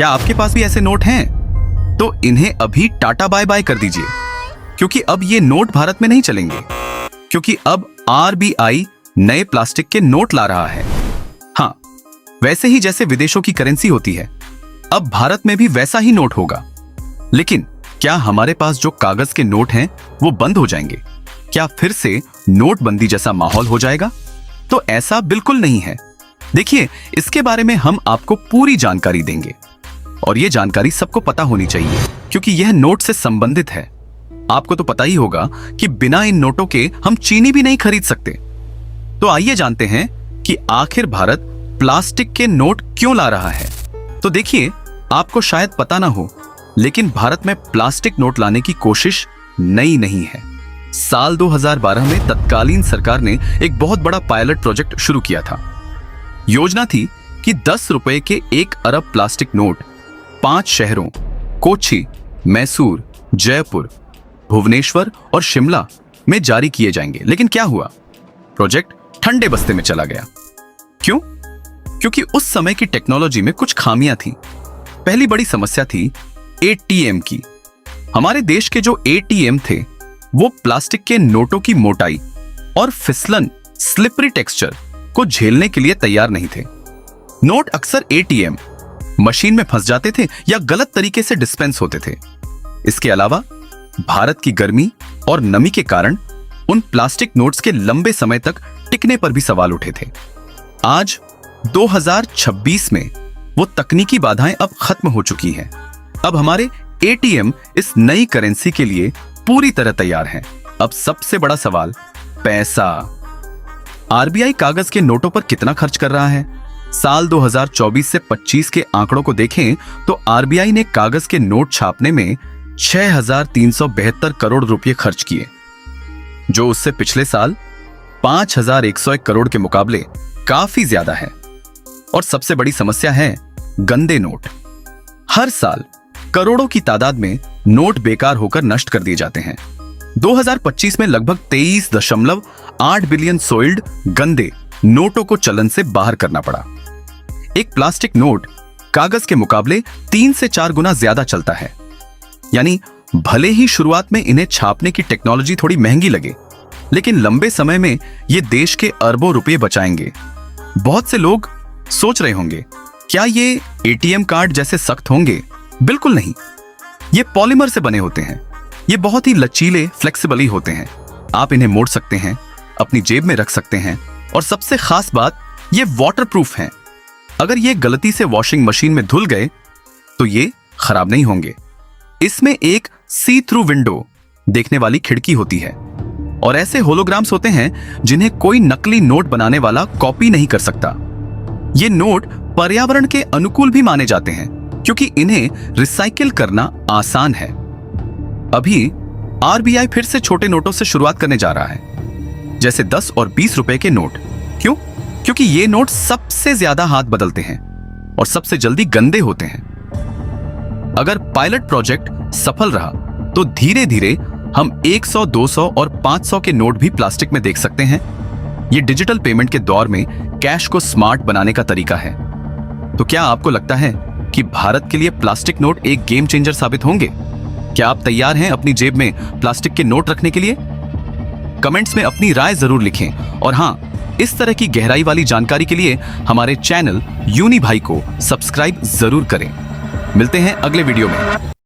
क्या आपके पास भी ऐसे नोट हैं? तो इन्हें अभी टाटा बाय बाय कर दीजिए, क्योंकि अब ये नोट भारत में नहीं चलेंगे, क्योंकि अब आरबीआई नए प्लास्टिक के नोट ला रहा है। हाँ, वैसे ही जैसे विदेशों की करेंसी होती है, अब भारत में भी वैसा ही नोट होगा। लेकिन क्या हमारे पास जो कागज के नोट हैं वो बंद हो जाएंगे? क्या फिर से नोटबंदी जैसा माहौल हो जाएगा? तो ऐसा बिल्कुल नहीं है। देखिए, इसके बारे में हम आपको पूरी जानकारी देंगे, और यह जानकारी सबको पता होनी चाहिए, क्योंकि यह नोट से संबंधित है। आपको तो पता ही होगा कि बिना इन नोटों के हम चीनी भी नहीं खरीद सकते। तो आइए जानते हैं कि आखिर भारत प्लास्टिक के नोट क्यों ला रहा है। तो देखिए, आपको शायद पता ना हो, लेकिन भारत में प्लास्टिक नोट लाने की कोशिश नई नहीं है। साल 2012 में तत्कालीन सरकार ने एक बहुत बड़ा पायलट प्रोजेक्ट शुरू किया था। योजना थी कि 10 रुपए के 1 अरब प्लास्टिक नोट 5 शहरों कोच्चि, मैसूर, जयपुर, भुवनेश्वर और शिमला में जारी किए जाएंगे। लेकिन क्या हुआ? प्रोजेक्ट ठंडे बस्ते में चला गया। क्यों? क्योंकि उस समय की टेक्नोलॉजी में कुछ खामियां थी। पहली बड़ी समस्या थी एटीएम की। हमारे देश के जो एटीएम थे वो प्लास्टिक के नोटों की मोटाई और फिसलन, स्लिपरी टेक्सचर को झेलने के लिए तैयार नहीं थे। नोट अक्सर एटीएम मशीन में फंस जाते थे या गलत तरीके से डिस्पेंस होते थे। इसके अलावा भारत की गर्मी और नमी के कारण उन प्लास्टिक नोट्स के लंबे समय तक टिकने पर भी सवाल उठे थे। आज 2026 में वो तकनीकी बाधाएं अब खत्म हो चुकी हैं। अब हमारे एटीएम इस नई करेंसी के लिए पूरी तरह तैयार हैं। अब सबसे बड़ा सवाल, पैसा। आरबीआई कागज के नोटों पर कितना खर्च कर रहा है? साल 2024 से 25 के आंकड़ों को देखें तो आरबीआई ने कागज के नोट छापने में 6,372 करोड़ रुपए खर्च किए, जो उससे पिछले साल 5,101 करोड़ के मुकाबले काफी ज्यादा है। और सबसे बड़ी समस्या है गंदे नोट। हर साल करोड़ों की तादाद में नोट बेकार होकर नष्ट कर दिए जाते हैं। 2025 में लगभग 23.8 बिलियन सोइल्ड गंदे नोटों को चलन से बाहर करना पड़ा। एक प्लास्टिक नोट कागज के मुकाबले 3 से 4 गुना ज्यादा चलता है। यानी भले ही शुरुआत में इन्हें छापने की टेक्नोलॉजी थोड़ी महंगी लगे, लेकिन लंबे समय में ये देश के अरबों रुपए बचाएंगे। बहुत से लोग सोच रहे होंगे, क्या ये एटीएम कार्ड जैसे सख्त होंगे? बिल्कुल नहीं। ये पॉलीमर से बने होते हैं। ये बहुत ही लचीले, फ्लेक्सिबल ही होते हैं। आप इन्हें मोड़ सकते हैं, अपनी जेब में रख सकते हैं, और सबसे खास बात, ये वाटरप्रूफ हैं। अगर ये गलती से वॉशिंग मशीन में धुल गए तो ये खराब नहीं होंगे। इसमें एक सी थ्रू विंडो, देखने वाली खिड़की होती है, और ऐसे होलोग्राम्स होते हैं जिन्हें कोई नकली नोट बनाने वाला कॉपी नहीं कर सकता। ये नोट पर्यावरण के अनुकूल भी माने जाते हैं, क्योंकि इन्हें रिसाइकिल करना आसान है। अभी आरबीआई फिर से छोटे नोटों से शुरुआत करने जा रहा है, जैसे 10 और 20 रुपए के नोट। क्यों? क्योंकि ये नोट सबसे ज्यादा हाथ बदलते हैं और सबसे जल्दी गंदे होते हैं। अगर पायलट प्रोजेक्ट सफल रहा तो धीरे धीरे हम 100, 200 और 500 के नोट भी प्लास्टिक में देख सकते हैं। ये डिजिटल पेमेंट के दौर में कैश को स्मार्ट बनाने का तरीका है। तो क्या आपको लगता है कि भारत के लिए प्लास्टिक नोट एक गेम चेंजर साबित होंगे? क्या आप तैयार हैं अपनी जेब में प्लास्टिक के नोट रखने के लिए? कमेंट्स में अपनी राय जरूर लिखें, और हाँ, इस तरह की गहराई वाली जानकारी के लिए हमारे चैनल यूनी भाई को सब्सक्राइब जरूर करें। मिलते हैं अगले वीडियो में।